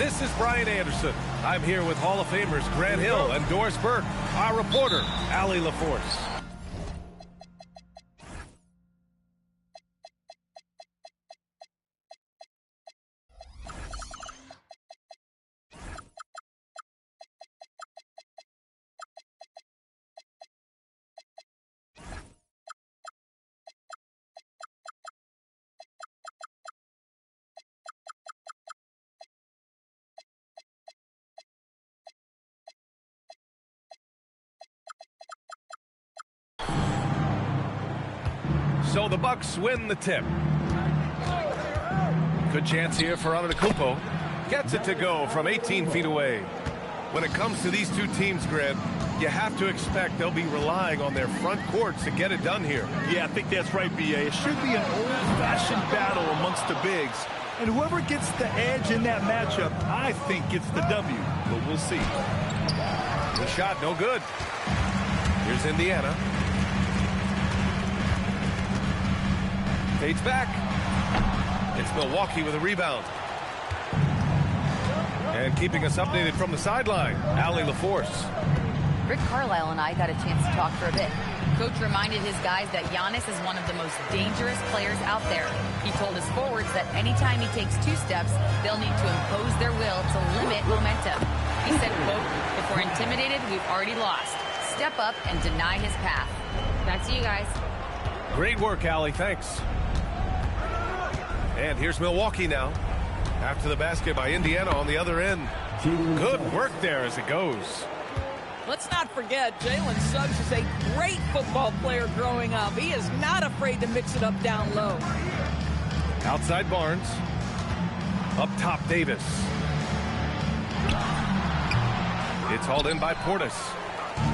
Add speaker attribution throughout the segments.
Speaker 1: This is Brian Anderson. I'm here with Hall of Famers Grant Hill and Doris Burke, our reporter, Allie LaForce. So the Bucks win the tip. Good chance here for Antetokounmpo. Gets it to go from 18 feet away. When it comes to these two teams, Grant, you have to expect they'll be relying on their front courts to get it done here.
Speaker 2: Yeah, I think that's right, B.A. It should be an old-fashioned battle amongst the bigs. And whoever gets the edge in that matchup, I think gets the W. But we'll see.
Speaker 1: The shot, no good. Here's Indiana. Fades back. It's Milwaukee with a rebound. And keeping us updated from the sideline, Allie LaForce.
Speaker 3: Rick Carlisle and I got a chance to talk for a bit. Coach reminded his guys that Giannis is one of the most dangerous players out there. He told his forwards that anytime he takes 2 steps, they'll need to impose their will to limit momentum. He said, quote, "If we're intimidated, we've already lost. Step up and deny his path." Back to you guys.
Speaker 1: Great work, Allie. Thanks. And here's Milwaukee now. After the basket by Indiana on the other end. Good work there as it goes.
Speaker 4: Let's not forget, Jalen Suggs is a great football player growing up. He is not afraid to mix it up down low.
Speaker 1: Outside Barnes. Up top Davis. It's hauled in by Portis.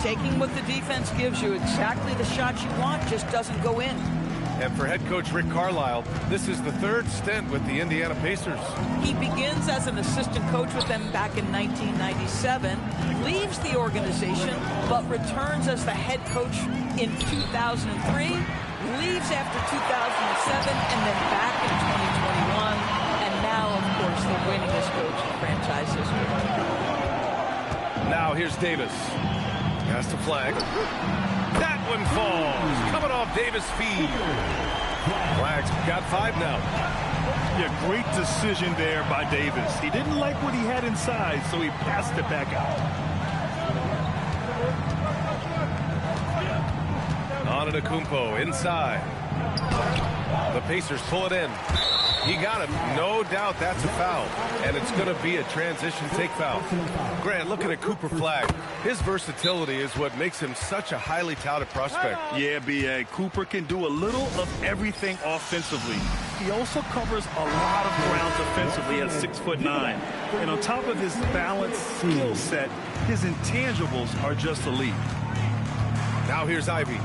Speaker 4: Taking what the defense gives you, exactly the shot you want, just doesn't go in.
Speaker 1: And for head coach Rick Carlisle, this is the 3rd stint with the Indiana Pacers.
Speaker 4: He begins as an assistant coach with them back in 1997, leaves the organization, but returns as the head coach in 2003, leaves after 2007, and then back in 2021. And now, of course, the winningest coach in franchise history.
Speaker 1: Now here's Davis. Has to flag. That one falls. Coming off Davis' feed. Flag's got 5 now.
Speaker 2: Yeah, great decision there by Davis. He didn't like what he had inside, so he passed it back out.
Speaker 1: Antetokounmpo inside. The Pacers pull it in. He got it. No doubt that's a foul. And it's going to be a transition take foul. Grant, looking at Cooper Flagg, his versatility is what makes him such a highly touted prospect.
Speaker 2: Yeah, B.A. Cooper can do a little of everything offensively. He also covers a lot of ground defensively at 6'9". And on top of his balanced skill set, his intangibles are just elite.
Speaker 1: Now here's Ivy.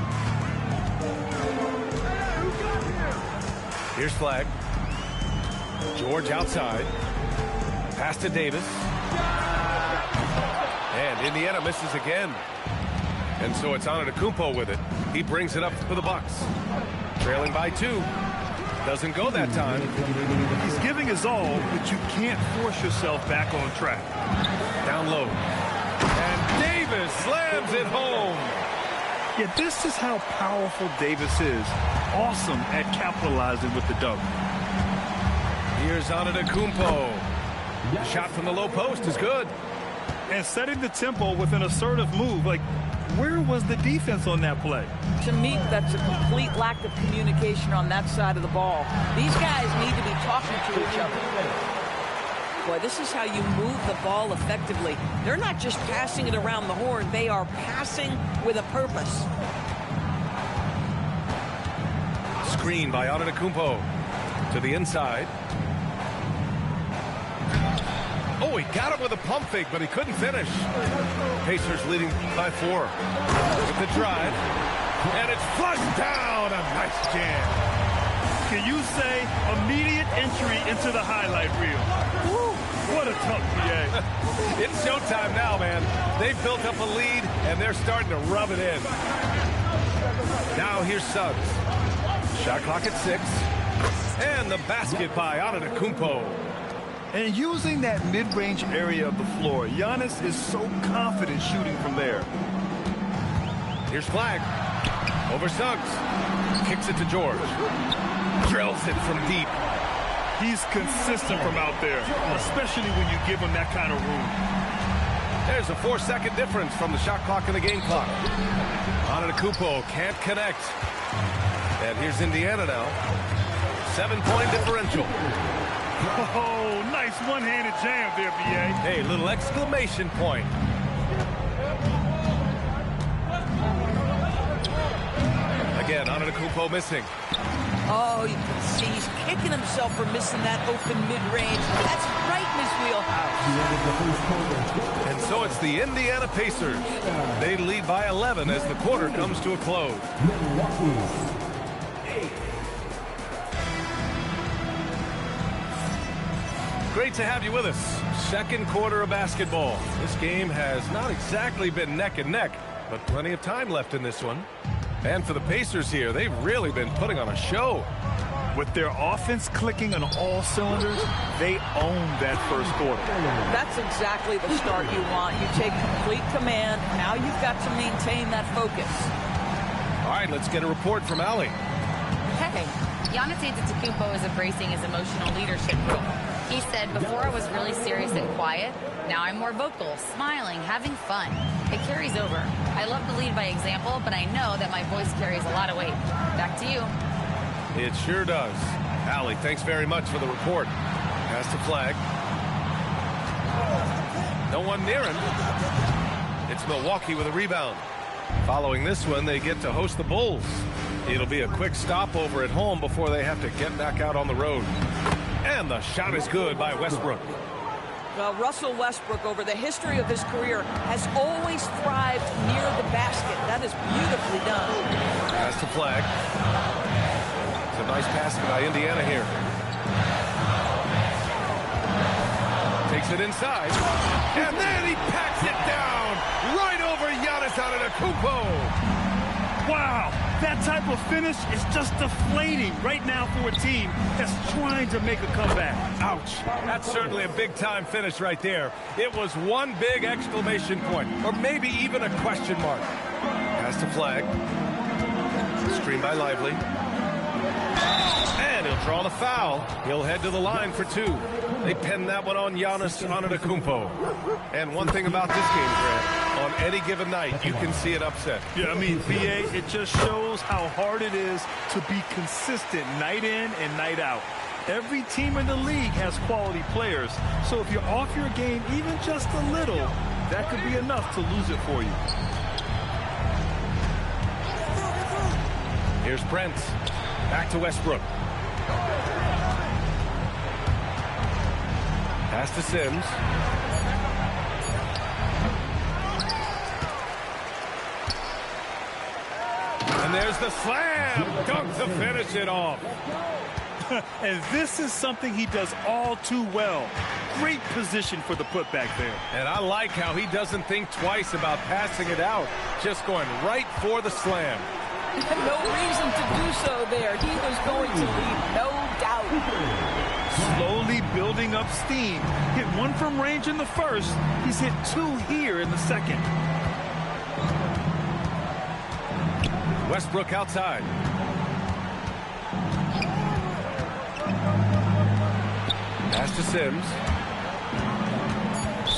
Speaker 1: Here's Flagg. George outside. Pass to Davis. And Indiana misses again. And so it's Antetokounmpo with it. He brings it up for the Bucks. Trailing by 2. Doesn't go that time.
Speaker 2: He's giving his all, but you can't force yourself back on track.
Speaker 1: Down low. And Davis slams it home.
Speaker 2: Yeah, this is how powerful Davis is. Awesome at capitalizing with the dunk.
Speaker 1: Here's Antetokounmpo. Shot from the low post is good.
Speaker 2: And setting the tempo with an assertive move. Like, where was the defense on that play?
Speaker 4: To me, that's a complete lack of communication on that side of the ball. These guys need to be talking to each other. Boy, this is how you move the ball effectively. They're not just passing it around the horn. They are passing with a purpose.
Speaker 1: Screen by Antetokounmpo to the inside. Oh, he got him with a pump fake, but he couldn't finish. Pacers leading by 4. With the drive. And it's flushed down. A nice jam.
Speaker 2: Can you say immediate entry into the highlight reel? Woo, what a tough PA.
Speaker 1: It's showtime now, man. They've built up a lead, and they're starting to rub it in. Now here's Suggs. Shot clock at 6. And the basket by Antetokounmpo.
Speaker 2: And using that mid-range area of the floor, Giannis is so confident shooting from there.
Speaker 1: Here's Flag. Over Suggs. Kicks it to George. Drills it from deep.
Speaker 2: He's consistent from out there, especially when you give him that kind of room.
Speaker 1: There's a 4-second difference from the shot clock and the game clock. Antetokounmpo can't connect. And here's Indiana now. 7-point differential.
Speaker 2: Oh, nice one-handed jam there, B.A.
Speaker 1: Hey, little exclamation point. Again, Antetokounmpo missing.
Speaker 4: Oh, you can see he's kicking himself for missing that open mid-range. That's right in his wheelhouse.
Speaker 1: And so it's the Indiana Pacers. They lead by 11 as the quarter comes to a close. Great to have you with us. Second quarter of basketball. This game has not exactly been neck and neck, but plenty of time left in this one. And for the Pacers here, they've really been putting on a show.
Speaker 2: With their offense clicking on all cylinders, they own that first quarter.
Speaker 4: That's exactly the start you want. You take complete command. Now you've got to maintain that focus.
Speaker 1: All right, let's get a report from Allie.
Speaker 3: Hey, Giannis Antetokounmpo is embracing his emotional leadership role. He said, before I was really serious and quiet, now I'm more vocal, smiling, having fun. It carries over. I love to lead by example, but I know that my voice carries a lot of weight. Back to you.
Speaker 1: It sure does. Allie, thanks very much for the report. Pass to Flag. No one near him. It's Milwaukee with a rebound. Following this one, they get to host the Bulls. It'll be a quick stopover at home before they have to get back out on the road. And the shot is good by Westbrook.
Speaker 4: Well, Russell Westbrook, over the history of his career, has always thrived near the basket. That is beautifully done.
Speaker 1: Pass to Flag. It's a nice passing by Indiana here. Takes it inside. And then he packs it down right over Giannis Antetokounmpo.
Speaker 2: Wow, that type of finish is just deflating right now for a team that's trying to make a comeback.
Speaker 1: Ouch. That's certainly a big-time finish right there. It was one big exclamation point, or maybe even a question mark. Pass to Flag. Screen by Lively. And he'll draw the foul. He'll head to the line for two. They pinned that one on Giannis Antetokounmpo. And one thing about this game, Grant, on any given night, you can see it upset.
Speaker 2: Yeah, I mean, B.A., it just shows how hard it is to be consistent night in and night out. Every team in the league has quality players, so if you're off your game even just a little, that could be enough to lose it for you.
Speaker 1: Here's Brent. Back to Westbrook. Pass to Sims. And there's the slam. Dunk to finish it off.
Speaker 2: And this is something he does all too well. Great position for the putback there.
Speaker 1: And I like how he doesn't think twice about passing it out. Just going right for the slam.
Speaker 4: No reason to do so there. He was going to lead, no doubt.
Speaker 2: Slowly building up steam. Hit one from range in the first. He's hit two here in the second.
Speaker 1: Westbrook outside. Pass to Sims.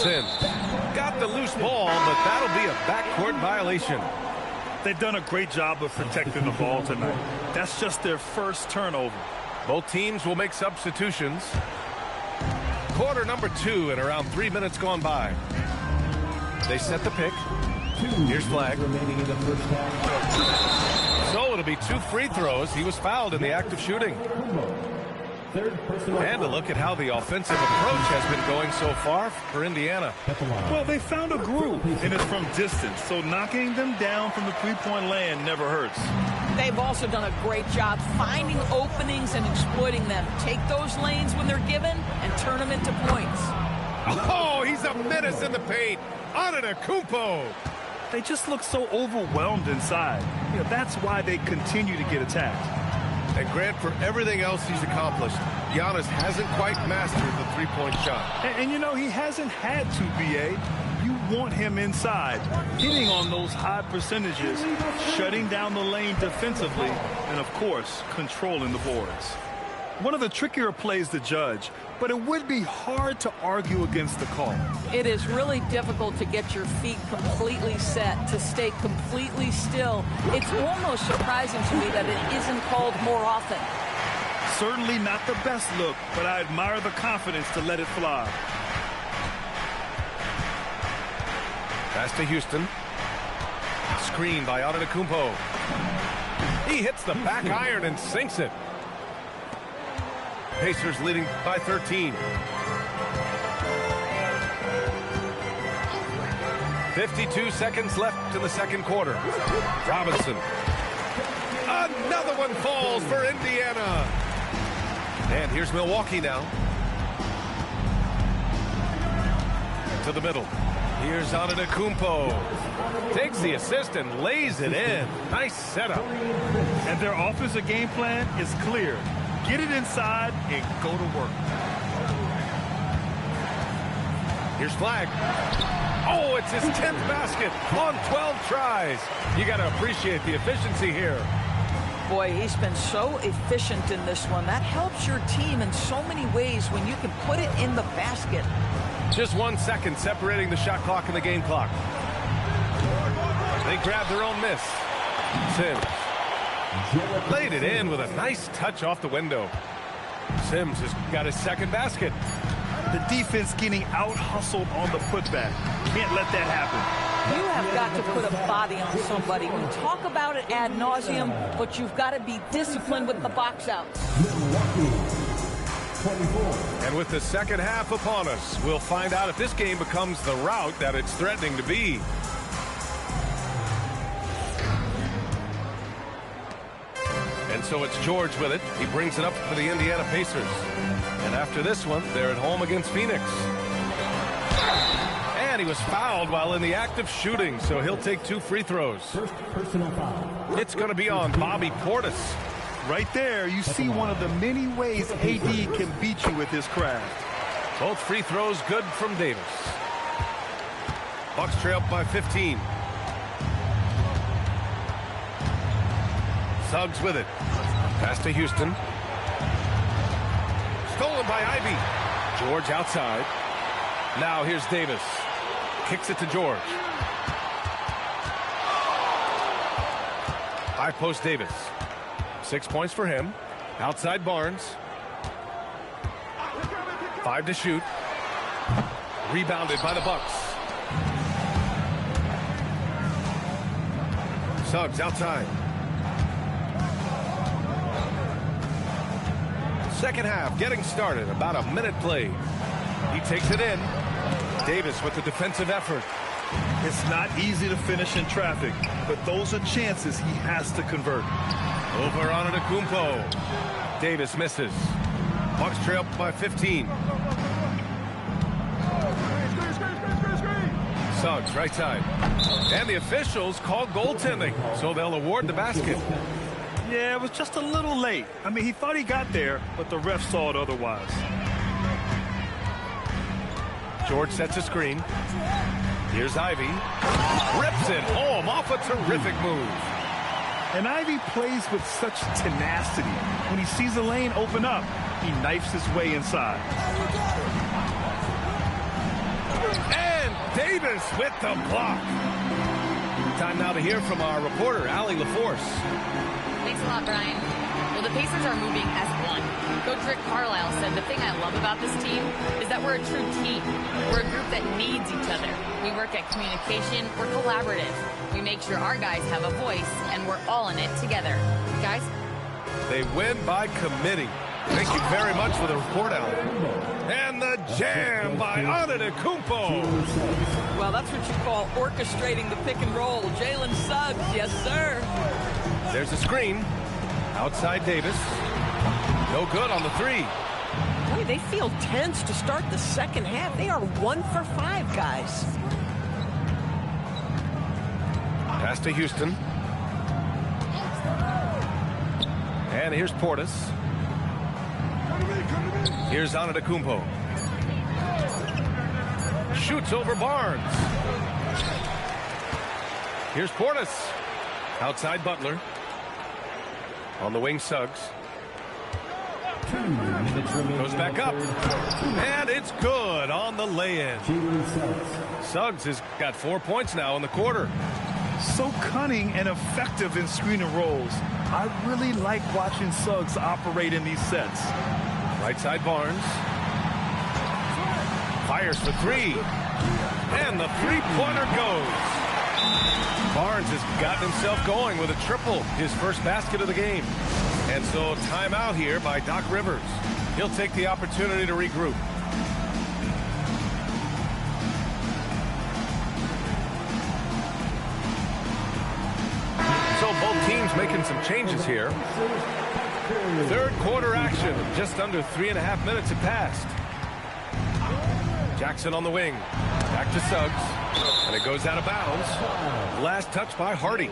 Speaker 1: Sims got the loose ball, but that'll be a backcourt violation.
Speaker 2: They've done a great job of protecting the ball tonight. That's just their first turnover.
Speaker 1: Both teams will make substitutions. Quarter number 2 and around 3 minutes gone by. They set the pick. Here's Flag. So it'll be 2 free throws. He was fouled in the act of shooting. And a look at how the offensive approach has been going so far for Indiana.
Speaker 2: Well, they found a groove, and it's from distance, so knocking them down from the three-point land never hurts.
Speaker 4: They've also done a great job finding openings and exploiting them. Take those lanes when they're given and turn them into points.
Speaker 1: Oh, he's a menace in the paint. Antetokounmpo.
Speaker 2: They just look so overwhelmed inside. You know, that's why they continue to get attacked.
Speaker 1: And Grant, for everything else he's accomplished, Giannis hasn't quite mastered the three-point shot.
Speaker 2: And you know, he hasn't had to, B.A. You want him inside, hitting on those high percentages, shutting down the lane defensively, and, of course, controlling the boards. One of the trickier plays to judge, but it would be hard to argue against the call.
Speaker 4: It is really difficult to get your feet completely set, to stay completely still. It's almost surprising to me that it isn't called more often.
Speaker 2: Certainly not the best look, but I admire the confidence to let it fly.
Speaker 1: Pass to Houston. Screen by Antetokounmpo. He hits the back iron and sinks it. Pacers leading by 13. 52 seconds left in the second quarter. Robinson. Another one falls for Indiana. And here's Milwaukee now. To the middle. Here's Antetokounmpo. Takes the assist and lays it in. Nice setup.
Speaker 2: And their offensive game plan is clear. Get it inside and go to work.
Speaker 1: Here's Flag. Oh, it's his 10th basket on 12 tries. You got to appreciate the efficiency here.
Speaker 4: Boy, he's been so efficient in this one. That helps your team in so many ways when you can put it in the basket.
Speaker 1: Just 1 second separating the shot clock and the game clock. They grab their own miss. Sims. Laid it in with a nice touch off the window. Sims has got his second basket.
Speaker 2: The defense getting out-hustled on the putback. Can't let that happen.
Speaker 4: You have got to put a body on somebody. We talk about it ad nauseum, but you've got to be disciplined with the box outs.
Speaker 1: And with the second half upon us, we'll find out if this game becomes the rout that it's threatening to be. And so it's George with it. He brings it up for the Indiana Pacers. And after this one, they're at home against Phoenix. And he was fouled while in the act of shooting, so he'll take 2 free throws.
Speaker 5: First personal foul.
Speaker 1: It's going to be on Bobby Portis.
Speaker 2: Right there, you see one of the many ways AD can beat you with his craft.
Speaker 1: Both free throws good from Davis. Bucks trail by 15. Suggs with it. Pass to Houston. Stolen by Ivy. George outside. Now here's Davis. Kicks it to George. High post Davis. 6 points for him. Outside Barnes. 5 to shoot. Rebounded by the Bucks. Suggs outside. Second half getting started. About a minute played. He takes it in. Davis with the defensive effort.
Speaker 2: It's not easy to finish in traffic, but those are chances he has to convert.
Speaker 1: Over on Antetokounmpo. Davis misses. Bucks trail by 15. Suggs right side. And the officials call goaltending, so they'll award the basket.
Speaker 2: Yeah, it was just a little late. I mean, he thought he got there, but the ref saw it otherwise.
Speaker 1: George sets a screen. Here's Ivy. Rips it home off a terrific move.
Speaker 2: And Ivy plays with such tenacity. When he sees a lane open up, he knifes his way inside.
Speaker 1: And Davis with the block. Time now to hear from our reporter, Allie LaForce.
Speaker 3: Thanks a lot, Brian. Well, the Pacers are moving as one. Coach Rick Carlisle said the thing I love about this team is that we're a true team. We're a group that needs each other. We work at communication. We're collaborative. We make sure our guys have a voice, and we're all in it together. Guys?
Speaker 1: They win by committee. Thank you very much for the report, Allie. And the jam by Antetokounmpo.
Speaker 4: Well, that's what you call orchestrating the pick and roll. Jalen Suggs, yes, sir.
Speaker 1: There's a screen. Outside Davis. No good on the 3.
Speaker 6: Boy, they feel tense to start the second half. They are 1 for 5, guys. Pass
Speaker 1: to Houston. And here's Portis. Here's Antetokounmpo. Shoots over Barnes. Here's Portis. Outside Butler. On the wing, Suggs. Goes back up. And it's good on the lay-in. Suggs has got 4 points now in the quarter.
Speaker 2: So cunning and effective in screen and rolls. I really like watching Suggs operate in these sets.
Speaker 1: Right side Barnes. Fires for three. And the three-pointer goes. Barnes has gotten himself going with a triple, his first basket of the game. And so timeout here by Doc Rivers. He'll take the opportunity to regroup. So both teams making some changes here. Third quarter action. Just under 3.5 minutes have passed. Jackson on the wing. Back to Suggs. And it goes out of bounds. Last touch by Hardy.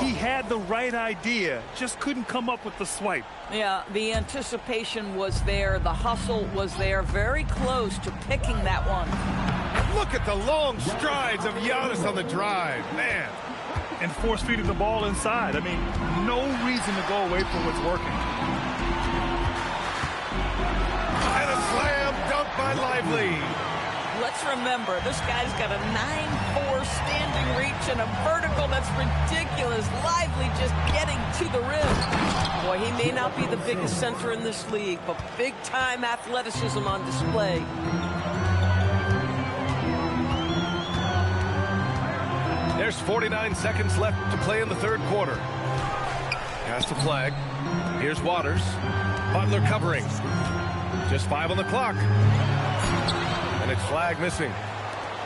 Speaker 2: He had the right idea, just couldn't come up with the swipe.
Speaker 4: Yeah, the anticipation was there. The hustle was there. Very close to picking that one.
Speaker 1: Look at the long strides of Giannis on the drive. Man.
Speaker 2: And force-feeding the ball inside. I mean, no reason to go away from what's working.
Speaker 1: And a slam dunk by Lively.
Speaker 4: Let's remember, this guy's got a 9'4" standing reach and a vertical that's ridiculous. Lively just getting to the rim. Boy, he may not be the biggest center in this league, but big-time athleticism on display.
Speaker 1: There's 49 seconds left to play in the third quarter. Pass the flag. Here's Waters. Butler covering. Just 5 on the clock. And it's flag missing.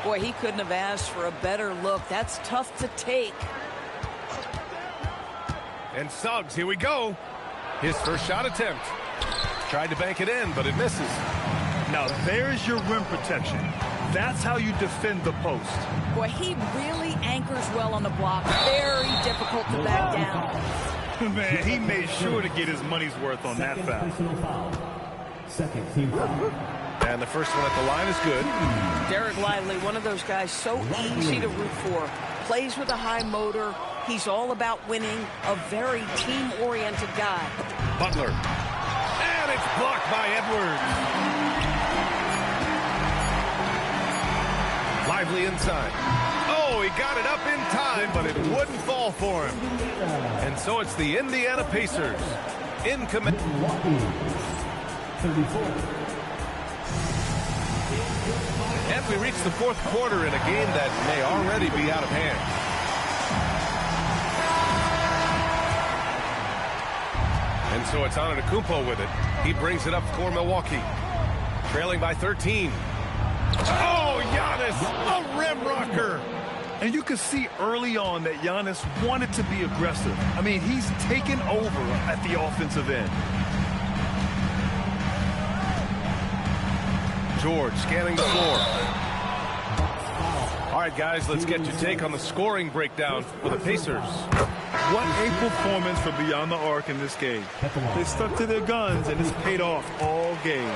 Speaker 4: Boy, he couldn't have asked for a better look. That's tough to take.
Speaker 1: And Suggs, here we go. His first shot attempt. Tried to bank it in, but it misses.
Speaker 2: Now, there's your rim protection. That's how you defend the post.
Speaker 4: Boy, he really anchors well on the block. Very difficult to back down.
Speaker 2: Man, he made sure to get his money's worth on that foul.
Speaker 5: Second team foul.
Speaker 1: And the first one at the line is good.
Speaker 4: Derek Lively, one of those guys so easy to root for. Plays with a high motor. He's all about winning. A very team-oriented guy.
Speaker 1: Butler. And it's blocked by Edwards. Lively inside. Oh, he got it up in time, but it wouldn't fall for him. And so it's the Indiana Pacers in command.
Speaker 5: 34.
Speaker 1: And we reach the fourth quarter in a game that may already be out of hand. And so it's Antetokounmpo with it. He brings it up for Milwaukee. Trailing by 13. Oh, Giannis, a rim rocker.
Speaker 2: And you can see early on that Giannis wanted to be aggressive. I mean, he's taken over at the offensive end.
Speaker 1: George scanning the floor. All right, guys, let's get your take on the scoring breakdown for the Pacers.
Speaker 2: What a performance for Beyond the Arc in this game. They stuck to their guns, and it's paid off all game.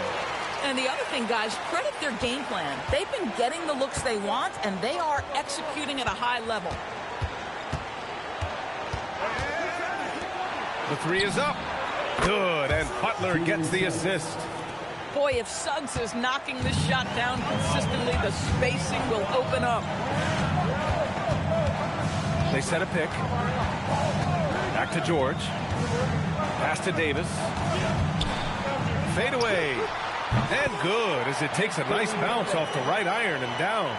Speaker 4: And the other thing, guys, credit their game plan. They've been getting the looks they want, and they are executing at a high level.
Speaker 1: The three is up. Good, and Butler gets the assist.
Speaker 4: Boy, if Suggs is knocking this shot down consistently, the spacing will open up.
Speaker 1: They set a pick. Back to George. Pass to Davis. Fade away. And good, as it takes a nice bounce off the right iron and down.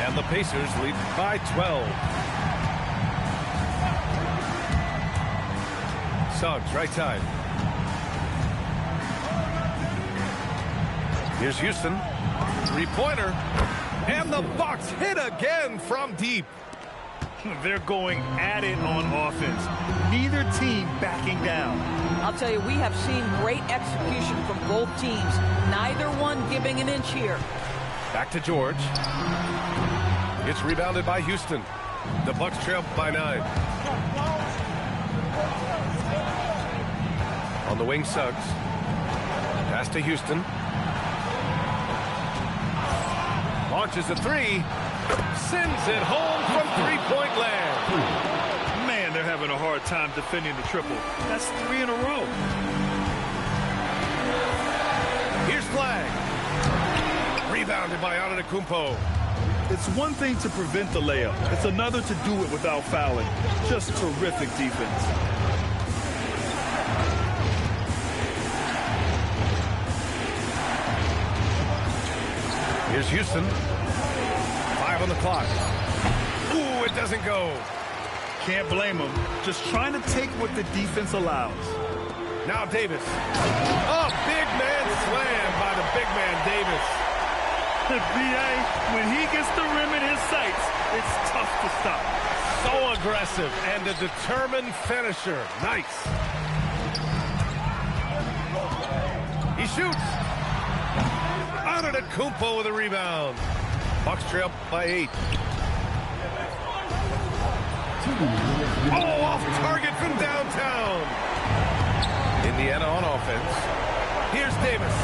Speaker 1: And the Pacers lead by 12. Suggs, right side. Here's Houston. Three-pointer. And the Bucks hit again from deep.
Speaker 2: They're going at it on offense. Neither team backing down.
Speaker 4: I'll tell you, we have seen great execution from both teams. Neither one giving an inch here.
Speaker 1: Back to George. It's rebounded by Houston. The Bucks trail by 9. On the wing, Suggs. Pass to Houston. Launches a three. Sends it home from three-point land.
Speaker 2: Man, they're having a hard time defending the triple. That's 3 in a row.
Speaker 1: Here's Flag. Rebounded by Antetokounmpo.
Speaker 2: It's one thing to prevent the layup. It's another to do it without fouling. Just terrific defense.
Speaker 1: Here's Houston. 5 on the clock. Ooh, it doesn't go.
Speaker 2: Can't blame him. Just trying to take what the defense allows.
Speaker 1: Now Davis. Oh, big man slam by the big man Davis.
Speaker 2: B.A., when he gets the rim in his sights, it's tough to stop.
Speaker 1: So aggressive and a determined finisher. Nice. He shoots. Antetokounmpo with a rebound. Bucks trail by 8. Oh, off target from downtown. Indiana on offense. Here's Davis.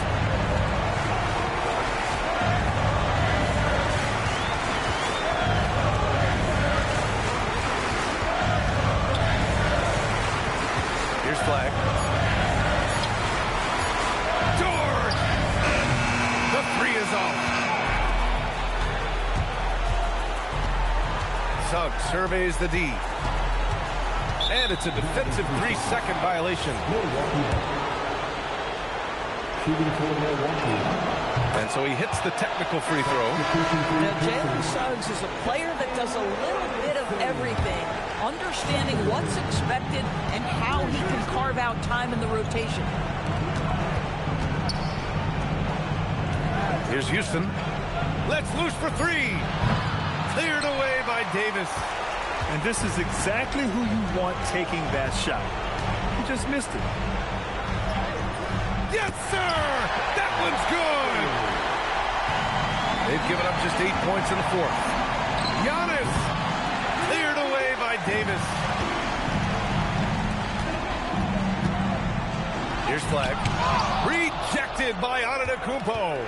Speaker 1: Here's Flag. George! The 3 is off. Suggs surveys the D. And it's a defensive 3-second violation. And so he hits the technical free throw.
Speaker 4: Now, Jalen Suggs is a player that does a little bit of everything, understanding what's expected and how he can carve out time in the rotation.
Speaker 1: Here's Houston. Let's loose for 3. Cleared away by Davis.
Speaker 2: And this is exactly who you want taking that shot. He just missed it.
Speaker 1: Yes, sir! That one's good! They've given up just 8 points in the 4th. Giannis! Cleared away by Davis. Here's Flag. Rejected by Antetokounmpo.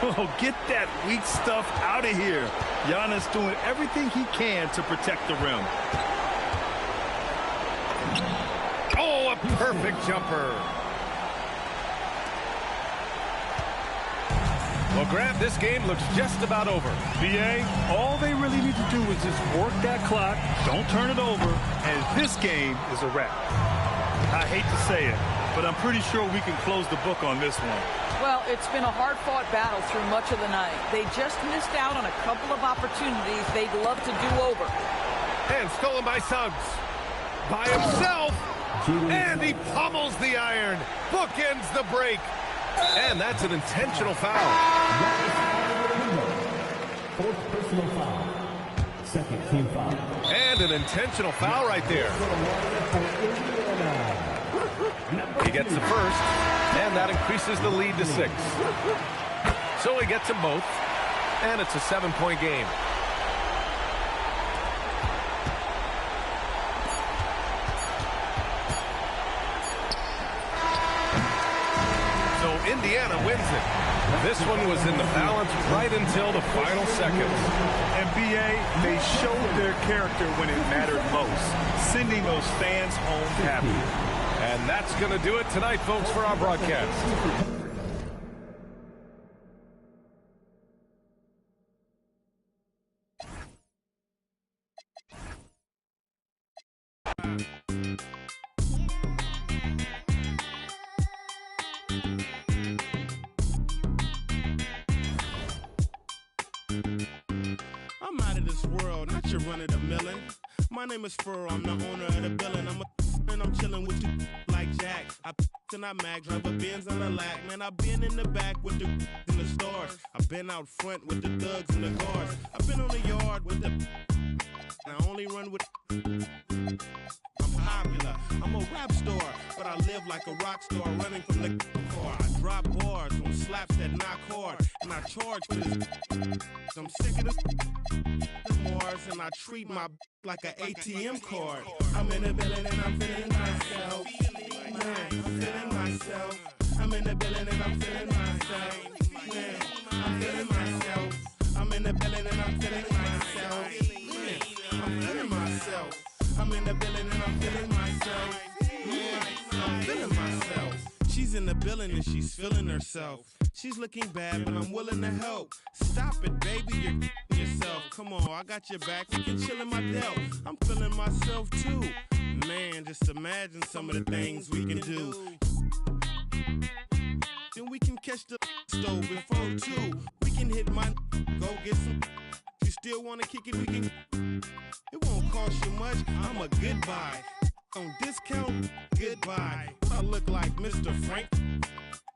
Speaker 2: Oh, get that weak stuff out of here. Giannis doing everything he can to protect the rim.
Speaker 1: Oh, a perfect jumper. Well, Grant, this game looks just about over.
Speaker 2: B.A., all they really need to do is just work that clock, don't turn it over, and this game is a wrap. I hate to say it, but I'm pretty sure we can close the book on this one.
Speaker 4: Well, it's been a hard-fought battle through much of the night. They just missed out on a couple of opportunities they'd love to do over.
Speaker 1: And stolen by Suggs. By himself. And he pummels the iron. Bookends the break. And that's an intentional foul.
Speaker 5: Fourth personal foul. Second team foul.
Speaker 1: And an intentional foul right there. He gets the first, and that increases the lead to 6. So he gets them both, and it's a 7-point game. So Indiana wins it. This one was in the balance right until the final seconds.
Speaker 2: And B.A., they showed their character when it mattered most, sending those fans home happy.
Speaker 1: And that's going to do it tonight, folks, for our broadcast.
Speaker 7: I'm out of this world, not your run-of-the-millin'. My name is Furrow, I'm the owner of the building. I'm chillin' with you like Jack. I and I mag, drive a Benz on a lack. Man, I been in the back with the in the stores. I been out front with the thugs and the guards. I been on the yard with the I only run with I'm popular. I'm a rap star, but I live like a rock star running from the car. I drop bars on slaps that knock hard, and I charge for this. I'm sick of the Mars, and I treat my like an ATM card. I'm in the building and I'm feeling myself. Man, I'm feeling myself. I'm in the building and I'm feeling myself. Man, I'm feeling myself. I'm in the building and I'm feeling myself. Man, I'm feeling myself. I'm in the building and I'm feeling myself. Man, I'm feeling myself. She's in the building and she's feeling herself. She's looking bad, but I'm willing to help. Stop it, baby, you're yourself. Come on, I got your back. We can chill in my delt. I'm feeling myself too. Man, just imagine some of the things we can do. Then we can catch the stove before two. We can hit my go get some. If you still wanna kick it, we can. It won't cost you much. I'm a goodbye. On discount, goodbye. I look like Mr. Frank.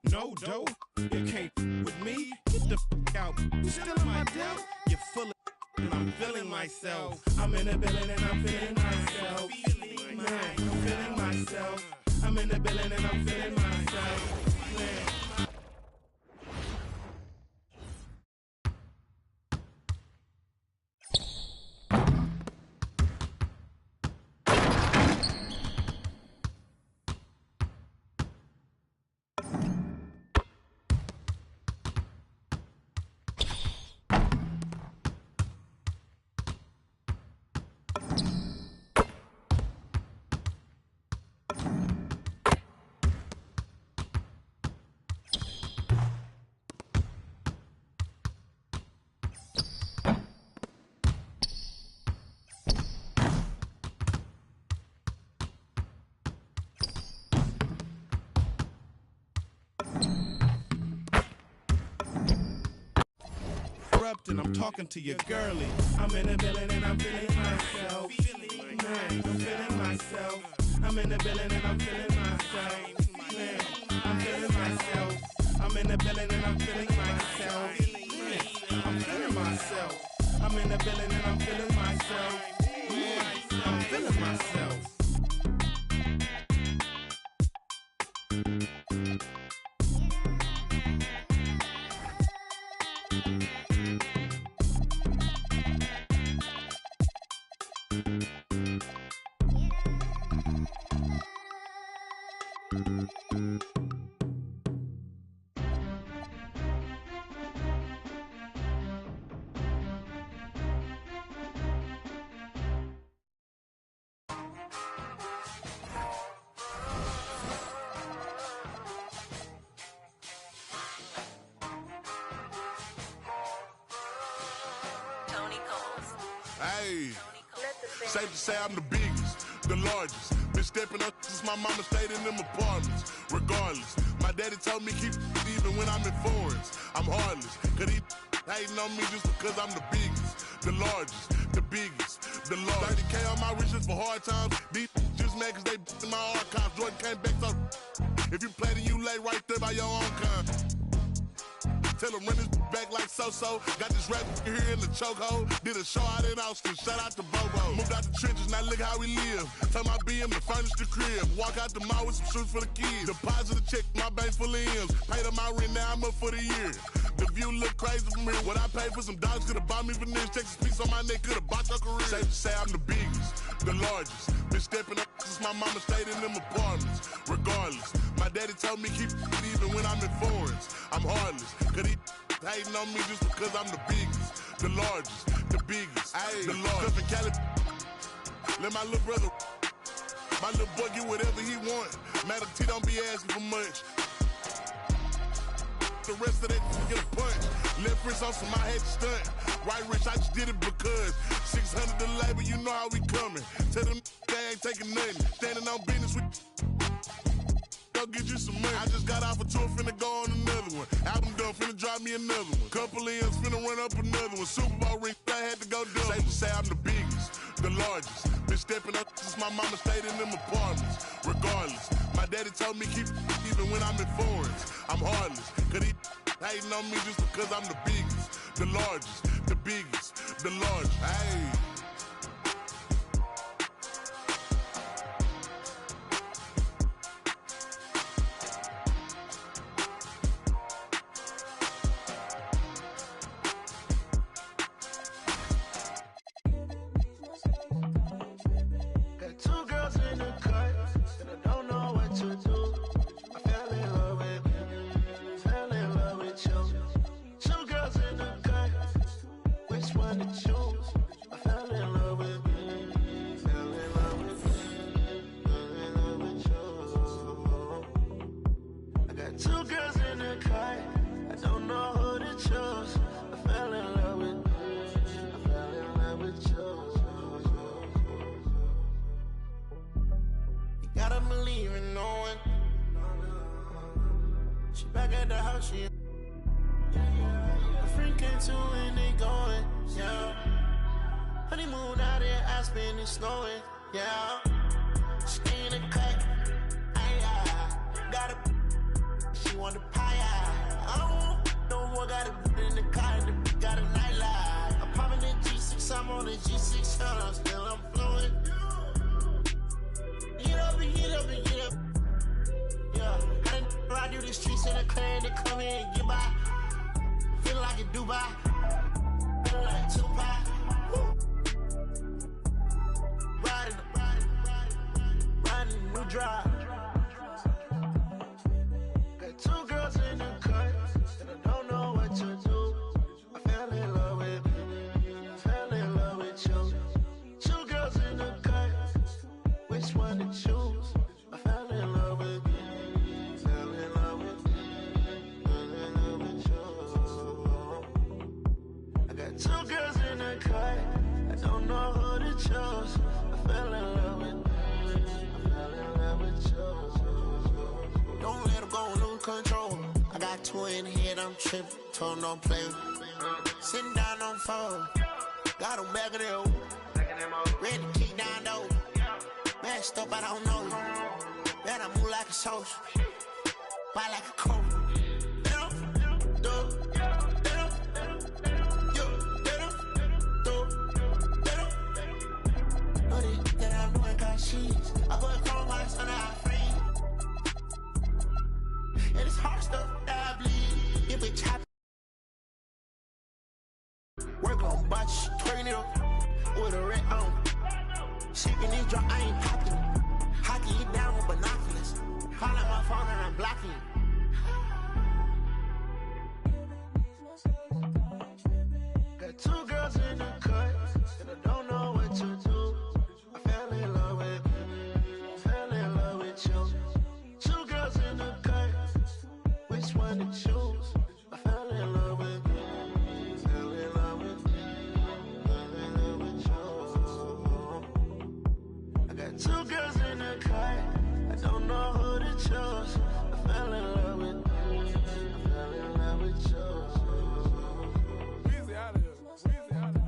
Speaker 7: No dough, you can't with me. Get the out. You still in my delt? You're full of and I'm feeling myself. I'm in the building and I'm feeling myself. Man, I'm feeling myself. I'm in the building and I'm feeling myself. Man. And I'm talking to your girlie. I'm in the building and I'm feeling myself. Man, I'm feeling myself. I'm in the building and I'm feeling myself. Man, I'm feeling myself. I'm in the building and I'm feeling myself. Man, I'm feeling myself. I'm in the building and I'm feeling myself. Man, I'm feeling myself.
Speaker 8: Hey, safe to say I'm the biggest, the largest. Been stepping up since my mama stayed in them apartments. Regardless, my daddy told me keep even when I'm in foreigns. I'm heartless, cause he hating on me just because I'm the biggest, the largest, the biggest, the largest. 30K on my riches for hard times. These just mad cause they in my archives. Jordan came back, so if you play then you lay right there by your own kind. Tell him run his back like so-so. Got this rap here in the chokehold. Did a show out in Austin. Shout out to Bobo. Moved out the trenches, now look how we live. Tell my BM to furnish the crib. Walk out the mall with some shoes for the kids. Deposit a check, my bank full of M's. Paid on my rent, now I'm up for the year. The view look crazy from here. What I paid for some dogs could've bought me veneers. Texas piece on my neck could've bought your career. Safe to say I'm the biggest, the largest. Been stepping up since my mama stayed in them apartments. Regardless, my daddy told me keep even when I'm in foreigns. I'm heartless, cause he hating on me just because I'm the biggest, the largest, the biggest, the largest. Cuffin' Cali, let my little brother, my little boy get whatever he want. Madam T don't be asking for much. The rest of that get a punch. Left wrist on some I had to stunt. Right wrist, I just did it because 600 the labor, you know how we coming. Tell them they ain't taking nothing. Standing on business with go get you some money. I just got off a tour, finna go on another one. Album done, finna drop me another one. Couple M's, finna run up another one. Super Bowl ring, I had to go double. Safe to say I'm the biggest, the largest. Been stepping up since my mama stayed in them apartments. Regardless, my daddy told me keep even when I'm in foreigns. I'm heartless, cause he hating on me just because I'm the biggest, the largest, the biggest, the largest. Hey.
Speaker 9: Got two girls in the cut, and I don't know what to do. Gotta believe in no one. She back at the house, she. A friend came to and they going, yeah. Honeymoon out there, Aspen and snowing, yeah. Stay in the cut, got a. She want the pie, I don't want no more, got a in the car, got a nightlife. I'm popping the G6, I'm on the G6, I'm still I'm flowing. Get up and get up and get up. Yeah, I didn't ride through the streets in a clan to come in and get by. Feel like a Dubai, feel like Tupac. Riding a new drive. Got two girls in the cut, and I don't know what to do. I fell in love with you. Two girls in the cut, which one to choose? I fell in love with you. Fell in love with you. Fell in love with you. I got two girls in the cut, I don't know who to choose. I fell in love with you. I fell in love with you. Don't let them go, lose control. I got two in the head, I'm tripping. Told them don't play with me. Sitting down on phone. Got them back of them. Ready to kick down though. Messed up, I don't know. Man, I move like a soldier. Fight like a coach. I put on my son, I free. And it's hard stuff that I bleed. If it chop, work on botch, turn it up with a red on. Shaking this drum, I ain't popping. Hockey it down with binoculars. Call out my phone and I'm blocking you. Got two girls in the cut, and I don't know what to do. I fell in love with you. Fell in love with you. Two girls in the cut, which one to choose? I fell in love with you. Fell in love with you. Fell in love with you. I got two girls in the cut, I don't know who to choose. I fell in love with you. I fell in love with you.
Speaker 7: Easy out of here. Easy out of here.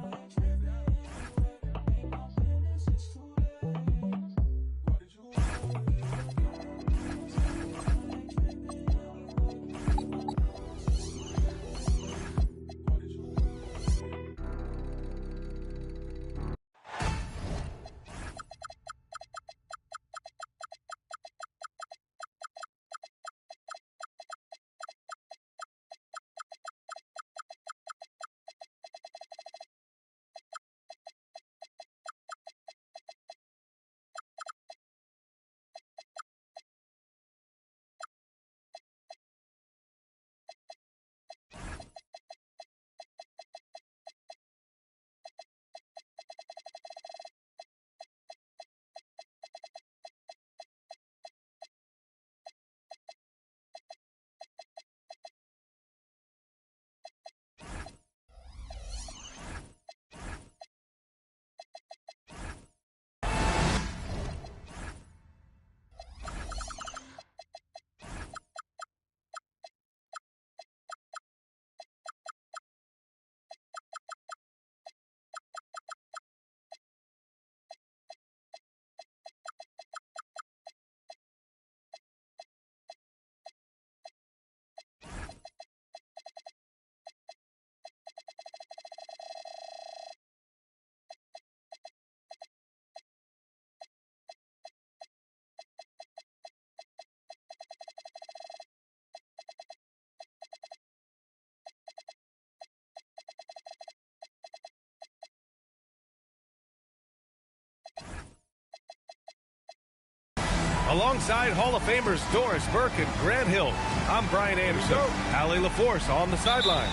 Speaker 1: Alongside Hall of Famers Doris Burke and Grant Hill, I'm Brian Anderson. Allie LaForce on the sidelines.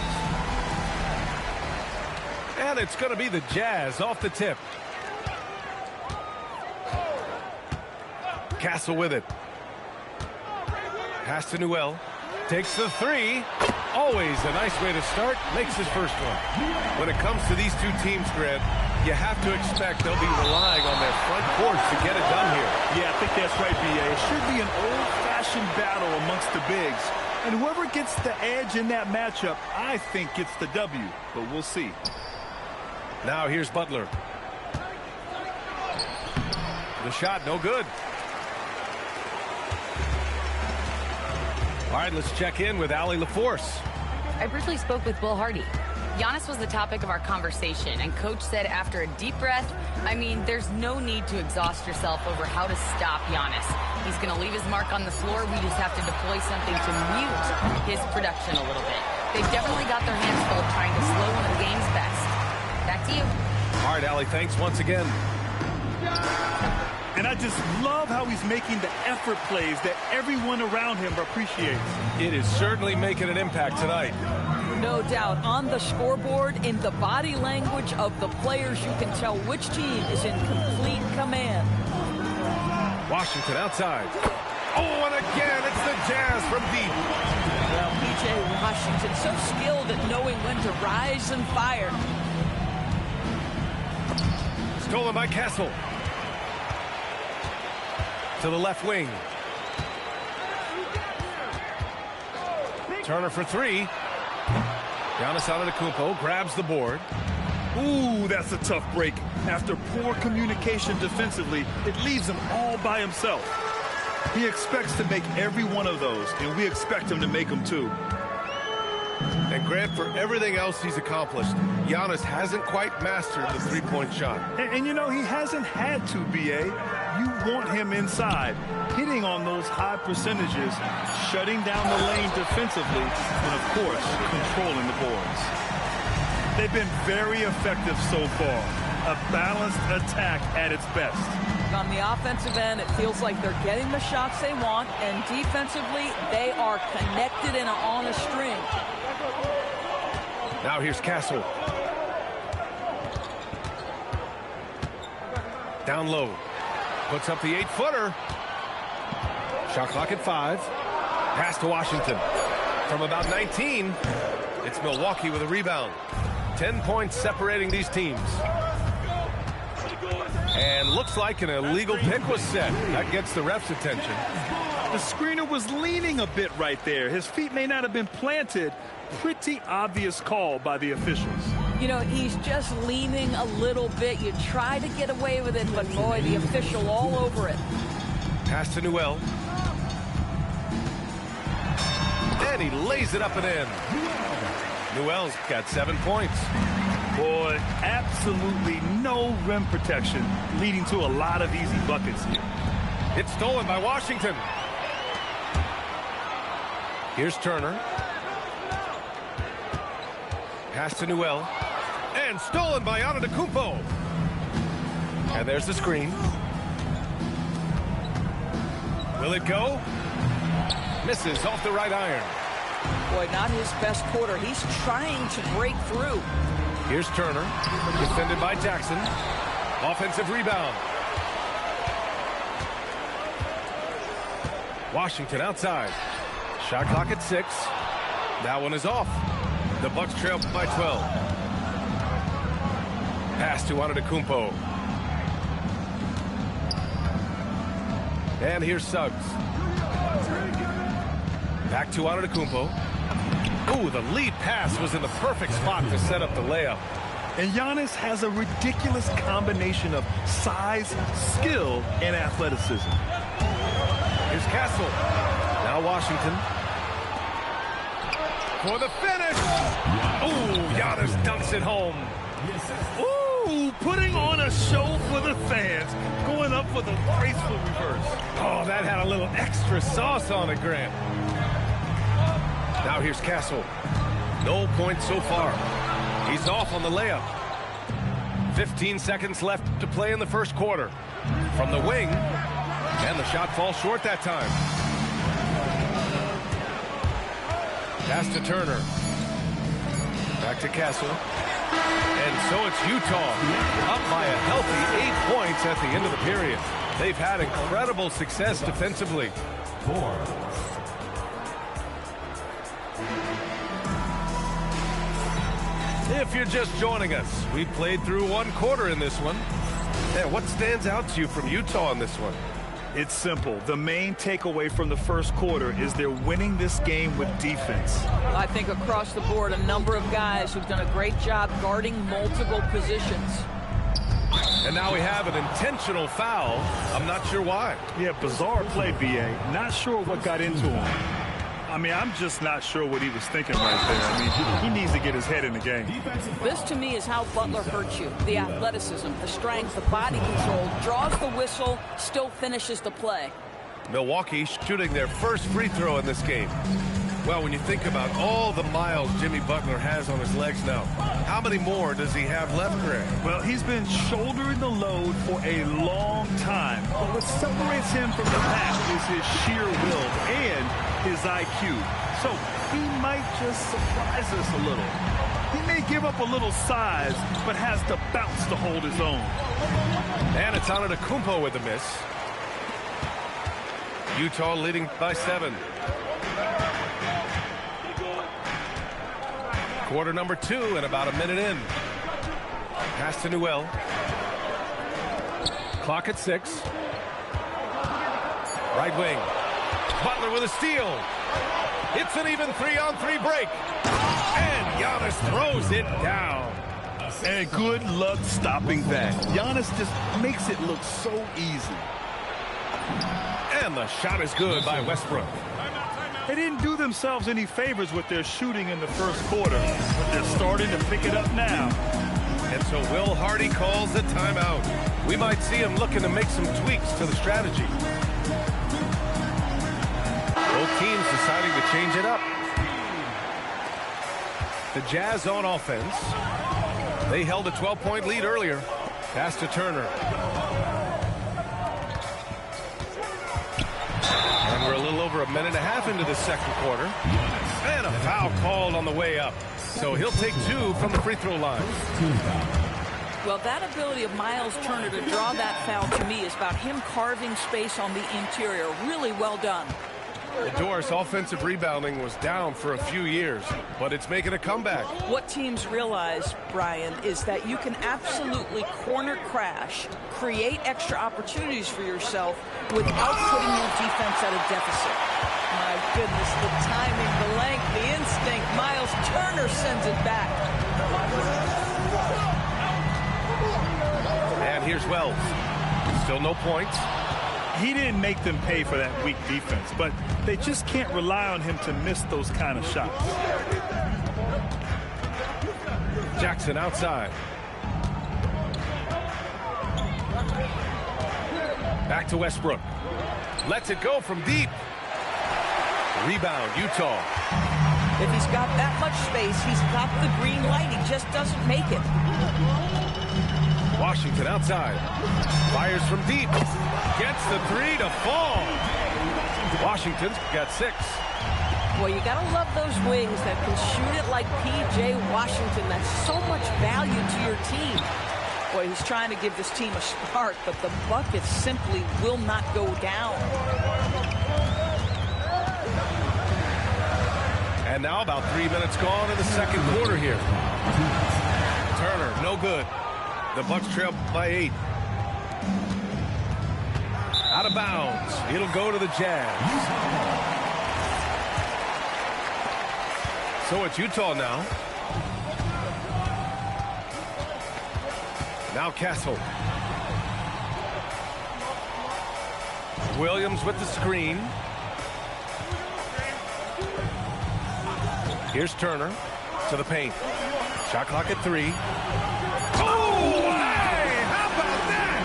Speaker 1: And it's going to be the Jazz off the tip. Castle with it. Pass to Newell. Takes the three. Always a nice way to start. Makes his first one. When it comes to these two teams, Grant, you have to expect they'll be relying on their front courts to get it done here.
Speaker 2: Yeah, I think That's right, B.A. It should be an old-fashioned battle amongst the bigs. And whoever gets the edge in that matchup, I think gets the W. But we'll see.
Speaker 1: Now here's Butler. The shot, no good. All right, let's check in with Allie LaForce.
Speaker 3: I briefly spoke with Will Hardy. Giannis was the topic of our conversation, and Coach said after a deep breath, I mean, there's no need to exhaust yourself over how to stop Giannis. He's going to leave his mark on the floor. We just have to deploy something to mute his production a little bit. They've definitely got their hands full trying to slow one of the game's best. Back to you.
Speaker 1: All right, Allie, thanks once again.
Speaker 2: And I just love how he's making the effort plays that everyone around him appreciates.
Speaker 1: It is certainly making an impact tonight.
Speaker 4: No doubt. On the scoreboard, in the body language of the players, you can tell which team is in complete command.
Speaker 1: Washington outside. Oh, and again, it's the Jazz from deep.
Speaker 4: Well, P.J. Washington, so skilled at knowing when to rise and fire.
Speaker 1: Stolen by Castle. To the left wing. Turner for three. Giannis Antetokounmpo grabs the board.
Speaker 2: Ooh, that's a tough break. After poor communication defensively, it leaves him all by himself. He expects to make every one of those, and we expect him to make them too.
Speaker 1: And Grant, for everything else he's accomplished, Giannis hasn't quite mastered the three-point shot.
Speaker 2: And you know, he hasn't had to, B.A. You want him inside, hitting on those high percentages, shutting down the lane defensively, and, of course, controlling the boards. They've been very effective so far. A balanced attack at its best.
Speaker 4: On the offensive end, it feels like they're getting the shots they want, and defensively, they are connected and on a string.
Speaker 1: Now here's Castle. Down low. Puts up the 8-footer. Shot clock at 5. Pass to Washington. From about 19, it's Milwaukee with a rebound. 10 points separating these teams. And looks like an illegal pick was set. That gets the ref's attention.
Speaker 2: The screener was leaning a bit right there. His feet may not have been planted. Pretty obvious call by the officials.
Speaker 4: You know, he's just leaning a little bit. You try to get away with it, but boy, the official all over it.
Speaker 1: Pass to Newell. And he lays it up and in. Newell's got 7 points.
Speaker 2: Boy, absolutely no rim protection, leading to a lot of easy buckets here.
Speaker 1: It's stolen by Washington. Here's Turner. Pass to Newell. And stolen by Antetokounmpo. And there's the screen. Will it go? Misses off the right iron.
Speaker 4: Boy, not his best quarter. He's trying to break through.
Speaker 1: Here's Turner. Defended by Jackson. Offensive rebound. Washington outside. Shot clock at 6. That one is off. The Bucks trail by 12. Pass to Antetokounmpo. And here's Suggs. Back to Antetokounmpo. Ooh, the lead pass was in the perfect spot to set up the layup.
Speaker 2: And Giannis has a ridiculous combination of size, skill, and athleticism.
Speaker 1: Here's Castle. Now Washington. For the finish. Ooh, Giannis dunks it home.
Speaker 2: Ooh, putting on a show for the fans. Going up with a graceful reverse.
Speaker 1: Oh, that had a little extra sauce on it, Grant. Now here's Castle. No points so far. He's off on the layup. 15 seconds left to play in the first quarter. From the wing. And the shot falls short that time. Pass to Turner. Back to Castle. And so it's Utah up by a healthy 8 points at the end of the period. They've had incredible success defensively.
Speaker 5: 4.
Speaker 1: If you're just joining us, we played through one quarter in this one. And what stands out to you from Utah in this one?
Speaker 2: It's simple. The main takeaway from the first quarter is they're winning this game with defense.
Speaker 4: I think across the board, a number of guys who've done a great job guarding multiple positions.
Speaker 1: And now we have an intentional foul. I'm not sure why.
Speaker 2: Yeah, bizarre play, BA. Not sure what got into him. I mean, I'm just not sure what he was thinking right there. I mean, he needs to get his head in the game.
Speaker 4: This, to me, is how Butler hurts you. The athleticism, the strength, the body control, draws the whistle, still finishes the play.
Speaker 1: Milwaukee shooting their first free throw in this game. Well, when you think about all the miles Jimmy Butler has on his legs now, how many more does he have left, Greg?
Speaker 2: Well, he's been shouldering the load for a long time. But what separates him from the pack is his sheer will and his IQ. So he might just surprise us a little. He may give up a little size, but has the bounce to hold his own.
Speaker 1: And it's Antetokounmpo with the miss. Utah leading by 7. Quarter number 2 and about a minute in. Pass to Newell. Clock at 6. Right wing. Butler with a steal. It's an even 3-on-3 break. And Giannis throws it down.
Speaker 2: And good luck stopping that. Giannis just makes it look so easy.
Speaker 1: And the shot is good by Westbrook.
Speaker 2: They didn't do themselves any favors with their shooting in the first quarter, but they're starting to pick it up now.
Speaker 1: And so Will Hardy calls the timeout. We might see him looking to make some tweaks to the strategy. Both teams deciding to change it up. The Jazz on offense. They held a 12-point lead earlier. Pass to Turner. And we're a little over a minute and a half into the second quarter. And a foul called on the way up. So he'll take 2 from the free throw line.
Speaker 4: Well, that ability of Miles Turner to draw that foul, to me, is about him carving space on the interior. Really well done.
Speaker 1: Doris' offensive rebounding was down for a few years, but it's making a comeback.
Speaker 4: What teams realize, Brian, is that you can absolutely corner crash, create extra opportunities for yourself without putting your defense at a deficit. My goodness, the timing, the length, the instinct. Miles Turner sends it back.
Speaker 1: And here's Wells. Still no points.
Speaker 2: He didn't make them pay for that weak defense, but they just can't rely on him to miss those kind of shots.
Speaker 1: Jackson outside. Back to Westbrook. Lets it go from deep. Rebound, Utah.
Speaker 4: If he's got that much space, he's got the green light. He just doesn't make it.
Speaker 1: Washington outside. Fires from deep. Gets the 3 to fall. Washington's got 6.
Speaker 6: Well, you got to love those wings that can shoot it like P.J. Washington. That's so much value to your team.
Speaker 4: Boy, he's trying to give this team a spark, but the bucket simply will not go down.
Speaker 1: And now about 3 minutes gone in the second quarter here. Turner, no good. The Bucks trail by 8. Out of bounds. It'll go to the Jazz. So it's Utah now. Now Castle. Williams with the screen. Here's Turner to the paint. Shot clock at 3. Oh, hey, how about that?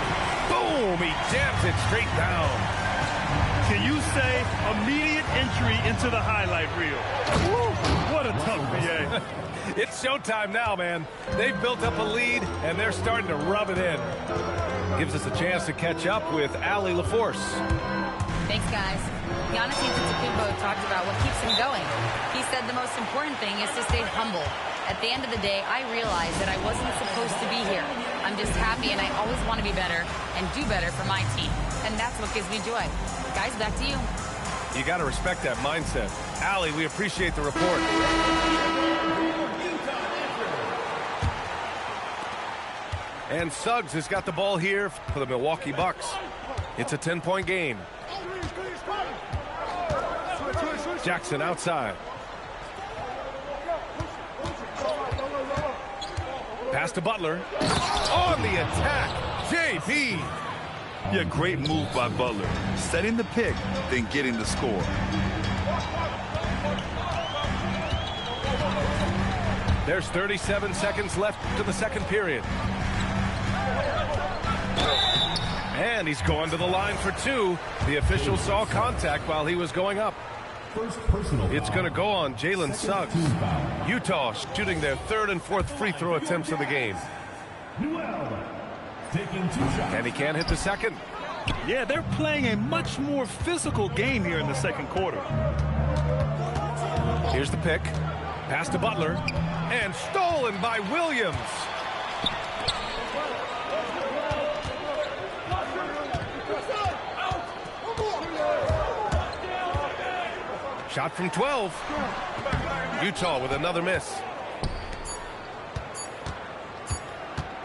Speaker 1: Boom, he jams it straight down.
Speaker 2: Can you say immediate entry into the highlight reel? Woo, what a tough BA.
Speaker 1: It's showtime now, man. They've built up a lead, and they're starting to rub it in. Gives us a chance to catch up with Allie LaForce.
Speaker 3: Thanks, guys. Giannis Antetokounmpo talked about what keeps him going. He said the most important thing is to stay humble. At the end of the day, I realized that I wasn't supposed to be here. I'm just happy, and I always want to be better and do better for my team. And that's what gives me joy. Guys, back to you.
Speaker 1: You got to respect that mindset. Allie, we appreciate the report. And Suggs has got the ball here for the Milwaukee Bucks. It's a 10-point game. Jackson outside. Pass to Butler. On the attack, JP.
Speaker 2: Yeah, great move by Butler. Setting the pick, then getting the score.
Speaker 1: There's 37 seconds left to the second period. And he's going to the line for two. The official saw contact while he was going up. It's going to go on Jalen Suggs. Utah shooting their third and fourth free throw attempts of the game. And he can't hit the second.
Speaker 2: Yeah, they're playing a much more physical game here in the second quarter.
Speaker 1: Here's the pick. Pass to Butler. And stolen by Williams. Shot from 12. Utah with another miss.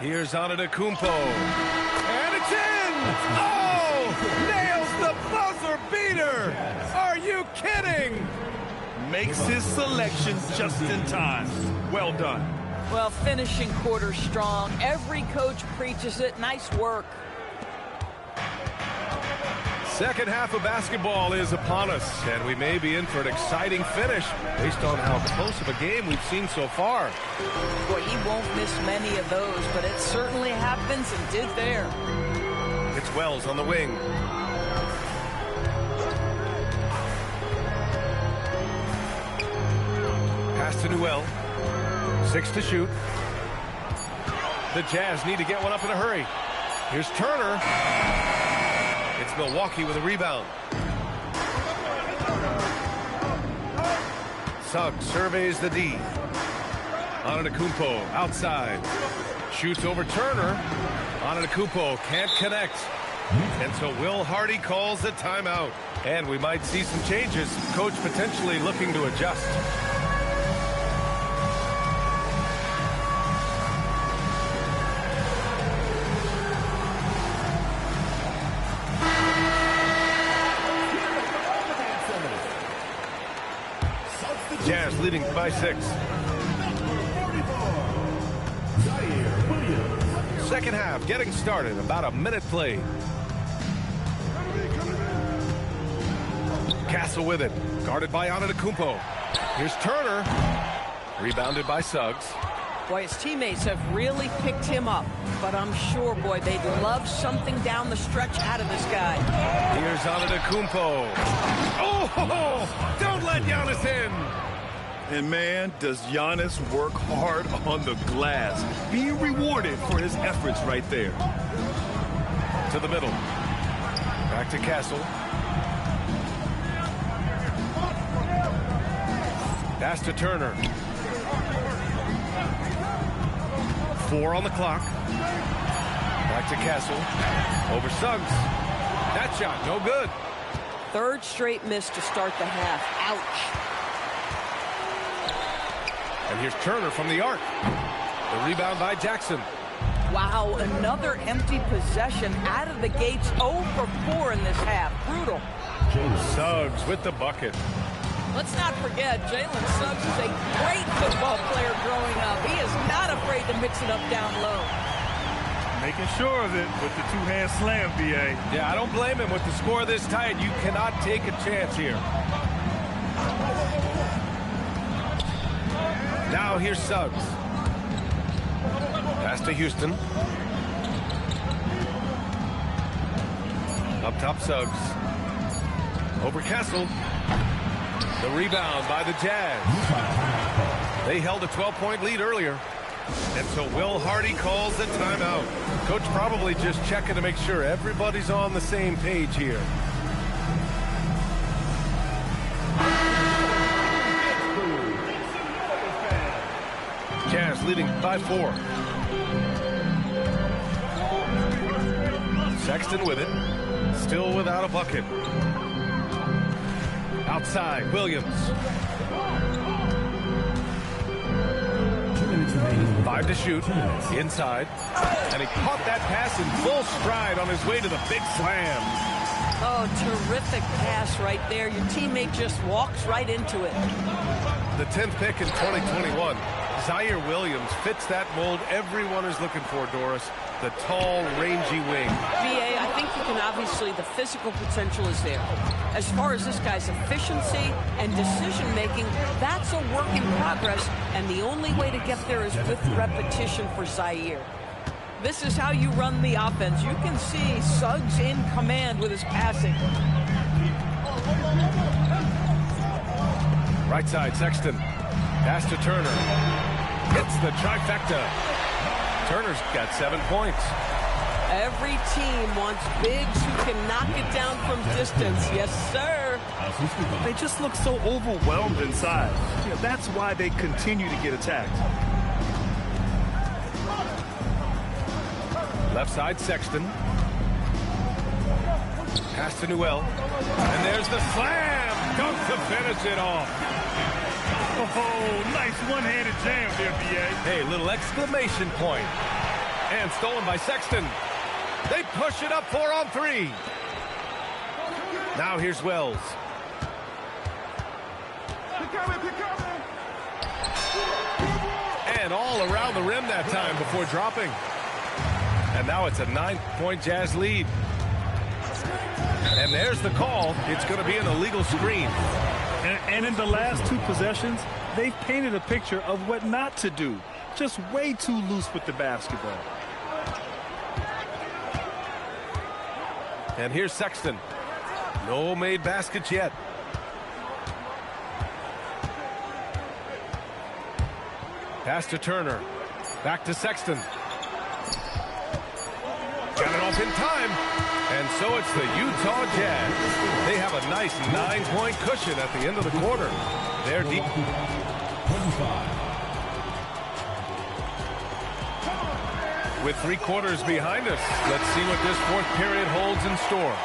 Speaker 1: Here's Antetokounmpo. And it's in! Oh! Nails the buzzer beater! Are you kidding?
Speaker 2: Makes his selection just in time. Well done.
Speaker 4: Well, finishing quarter strong. Every coach preaches it. Nice work.
Speaker 1: Second half of basketball is upon us, and we may be in for an exciting finish based on how close of a game we've seen so far.
Speaker 4: Boy, he won't miss many of those, but it certainly happens and did there.
Speaker 1: It's Wells on the wing. Pass to Newell. 6 to shoot. The Jazz need to get one up in a hurry. Here's Turner. It's Milwaukee with a rebound. Suggs surveys the D. Antetokounmpo outside. Shoots over Turner. Antetokounmpo can't connect. And so Will Hardy calls the timeout. And we might see some changes. Coach potentially looking to adjust. Jazz leading by 6. Second half getting started. About a minute played. Castle with it. Guarded by Antetokounmpo. Here's Turner. Rebounded by Suggs.
Speaker 4: Boy, his teammates have really picked him up. But I'm sure, boy, they'd love something down the stretch out of this guy.
Speaker 1: Here's Antetokounmpo. Oh, don't let Giannis in.
Speaker 2: And man, does Giannis work hard on the glass. Being rewarded for his efforts right there.
Speaker 1: To the middle. Back to Castle. Pass to Turner. 4 on the clock. Back to Castle. Over Suggs. That shot, no good.
Speaker 4: Third straight miss to start the half. Ouch.
Speaker 1: And here's Turner from the arc. The rebound by Jackson.
Speaker 4: Wow, another empty possession out of the gates. 0 for 4 in this half. Brutal.
Speaker 1: Suggs with the bucket.
Speaker 4: Let's not forget, Jalen Suggs is a great football player growing up. He is not afraid to mix it up down low.
Speaker 2: Making sure of it with the two-hand slam, B.A.
Speaker 1: Yeah, I don't blame him with the score this tight. You cannot take a chance here. Now here's Suggs. Pass to Houston. Up top, Suggs. Over Castle. The rebound by the Jazz. They held a 12-point lead earlier. And so Will Hardy calls the timeout. Coach probably just checking to make sure everybody's on the same page here. Jazz leading by 4. Sexton with it. Still without a bucket. Outside, Williams.
Speaker 5: 2 minutes remaining.
Speaker 1: 5 to shoot. Inside. And he caught that pass in full stride on his way to the big slam.
Speaker 6: Oh, terrific pass right there. Your teammate just walks right into it.
Speaker 1: The 10th pick in 2021. Zaire Williams fits that mold everyone is looking for, Doris. The tall, rangy wing.
Speaker 6: BA, I think you can obviously, the physical potential is there. As far as this guy's efficiency and decision-making, that's a work in progress, and the only way to get there is with repetition for Zaire. This is how you run the offense. You can see Suggs in command with his passing.
Speaker 1: Right side, Sexton. Pass to Turner. Hits the trifecta. Turner's got 7 points.
Speaker 6: Every team wants bigs who can knock it down from distance. Yes, sir.
Speaker 2: They just look so overwhelmed inside. That's why they continue to get attacked.
Speaker 1: Left side, Sexton. Pass to Newell. And there's the slam. Dunk to finish it off.
Speaker 2: Oh, nice one-handed jam there, BA.
Speaker 1: Hey, little exclamation point. And stolen by Sexton. They push it up 4 on 3. Now here's Wells. And all around the rim that time before dropping. And now it's a 9-point Jazz lead. And there's the call. It's going to be an illegal screen.
Speaker 2: And in the last 2 possessions, they've painted a picture of what not to do. Just way too loose with the basketball.
Speaker 1: And here's Sexton. No made baskets yet. Pass to Turner. Back to Sexton. Got it off in time. And so it's the Utah Jazz. They have a nice 9-point cushion at the end of the quarter. They're deep. With 3 quarters behind us, let's see what this 4th period holds in store.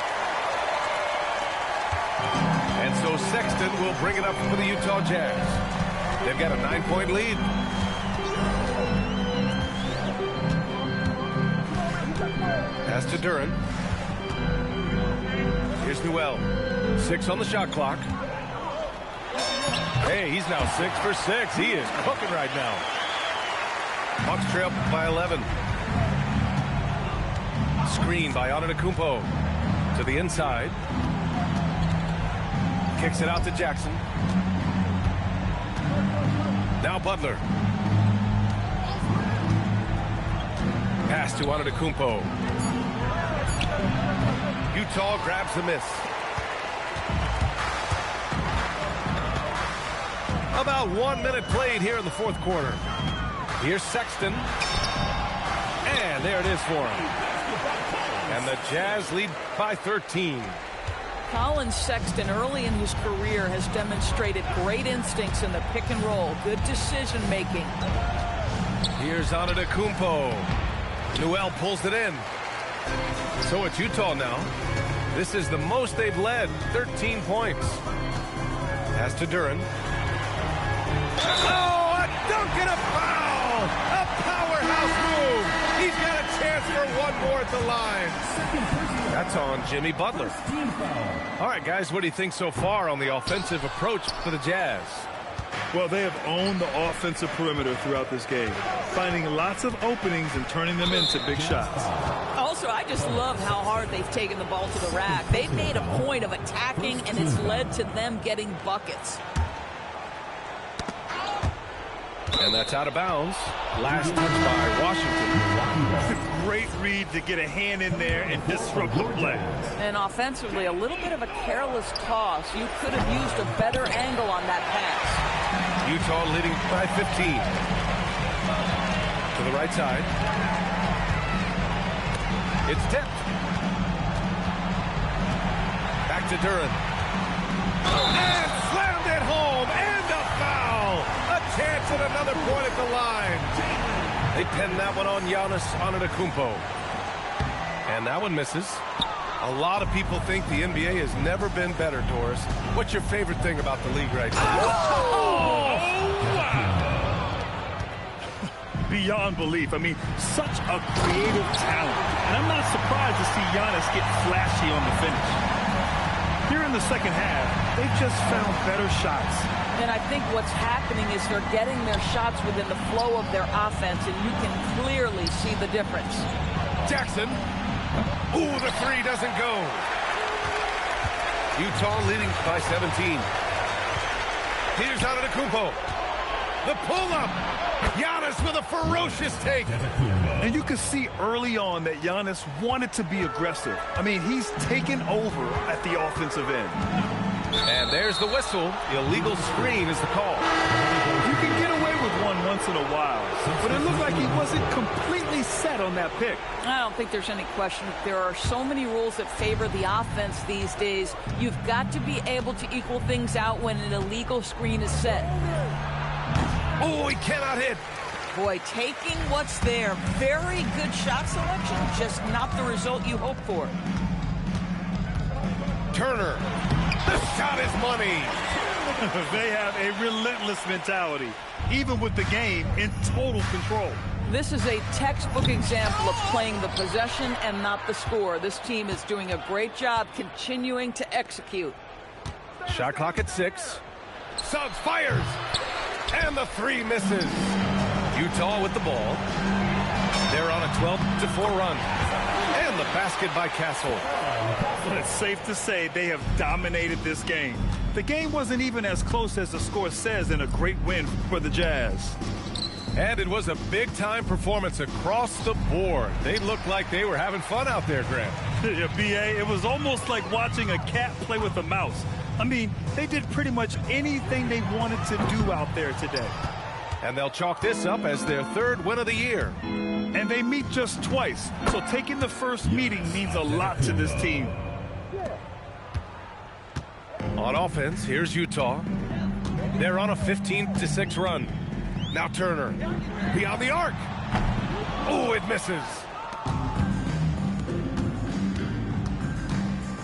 Speaker 1: And so Sexton will bring it up for the Utah Jazz. They've got a 9-point lead. Pass to Duren. Here's Newell. 6 on the shot clock. Hey, he's now 6 for 6. He is cooking right now. Bucks trail by 11. Screen by Antetokounmpo to the inside. Kicks it out to Jackson. Now Butler. Pass to Antetokounmpo. Utah grabs the miss. About 1 minute played here in the 4th quarter. Here's Sexton. And there it is for him. And the Jazz lead by 13.
Speaker 4: Colin Sexton, early in his career, has demonstrated great instincts in the pick and roll. Good decision making.
Speaker 1: Here's Antetokounmpo. Newell pulls it in. So it's Utah now. This is the most they've led, 13 points. Pass to Duren. Oh, a dunk and a foul! A powerhouse move! He's got a chance for 1 more at the line. That's on Jimmy Butler. All right, guys, what do you think so far on the offensive approach for the Jazz?
Speaker 2: Well, they have owned the offensive perimeter throughout this game, finding lots of openings and turning them into big shots.
Speaker 4: Also, I just love how hard they've taken the ball to the rack. They've made a point of attacking, and it's led to them getting buckets.
Speaker 1: And that's out of bounds. Last touch by Washington.
Speaker 2: It's a great read to get a hand in there and disrupt the play.
Speaker 4: And offensively, a little bit of a careless toss. You could have used a better angle on that pass.
Speaker 1: Utah leading by 15. To the right side. It's tipped. Back to Duren. And slammed it home. And a foul. A chance at another point at the line. They pinned that one on Giannis Antetokounmpo. And that one misses. A lot of people think the NBA has never been better, Doris. What's your favorite thing about the league right now?
Speaker 2: Oh! beyond belief. I mean, such a creative talent. And I'm not surprised to see Giannis get flashy on the finish. Here in the second half, they've just found better shots.
Speaker 4: And I think what's happening is they're getting their shots within the flow of their offense, and you can clearly see the difference.
Speaker 1: Jackson. Ooh, the three doesn't go. Utah leading by 17. Here's Antetokounmpo. The pull-up. Giannis with a ferocious take.
Speaker 2: And you can see early on that Giannis wanted to be aggressive. I mean, he's taken over at the offensive end.
Speaker 1: And there's the whistle. The illegal screen is the call.
Speaker 2: You can get away with one once in a while, but it looked like he wasn't completely set on that pick.
Speaker 4: I don't think there's any question. There are so many rules that favor the offense these days. You've got to be able to equal things out when an illegal screen is set.
Speaker 1: Oh, he cannot hit.
Speaker 4: Boy, taking what's there. Very good shot selection, just not the result you hope for.
Speaker 1: Turner. The shot is money.
Speaker 2: They have a relentless mentality, even with the game in total control.
Speaker 4: This is a textbook example of playing the possession and not the score. This team is doing a great job continuing to execute.
Speaker 1: Shot clock at 6. Suggs fires. And the three misses. Utah with the ball. They're on a 12-4 run. And the basket by Castle.
Speaker 2: Well, it's safe to say they have dominated this game. The game wasn't even as close as the score says in a great win for the Jazz.
Speaker 1: And it was a big-time performance across the board. They looked like they were having fun out there, Grant.
Speaker 2: Yeah, B.A., it was almost like watching a cat play with a mouse. I mean, they did pretty much anything they wanted to do out there today.
Speaker 1: And they'll chalk this up as their 3rd win of the year.
Speaker 2: And they meet just twice, so taking the first meeting means a lot to this team.
Speaker 1: On offense, here's Utah. They're on a 15-6 run. Now Turner, beyond the arc. Oh, it misses.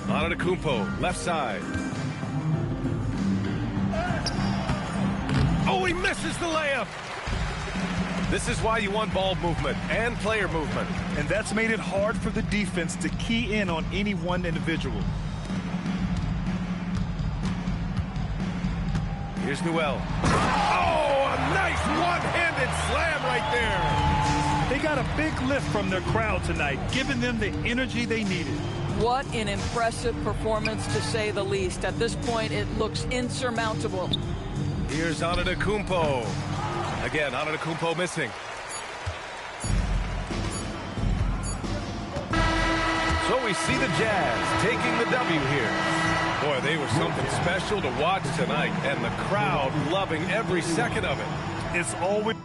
Speaker 1: Antetokounmpo, left side. Oh, he misses the layup. This is why you want ball movement and player movement.
Speaker 2: And that's made it hard for the defense to key in on any one individual.
Speaker 1: Here's Newell. Oh, a nice one-handed slam right there.
Speaker 2: They got a big lift from their crowd tonight, giving them the energy they needed.
Speaker 4: What an impressive performance, to say the least. At this point, it looks insurmountable.
Speaker 1: Here's Antetokounmpo. Again, Antetokounmpo missing. So we see the Jazz taking the W here. Boy, they were something special to watch tonight, and the crowd loving every second of it.
Speaker 2: It's always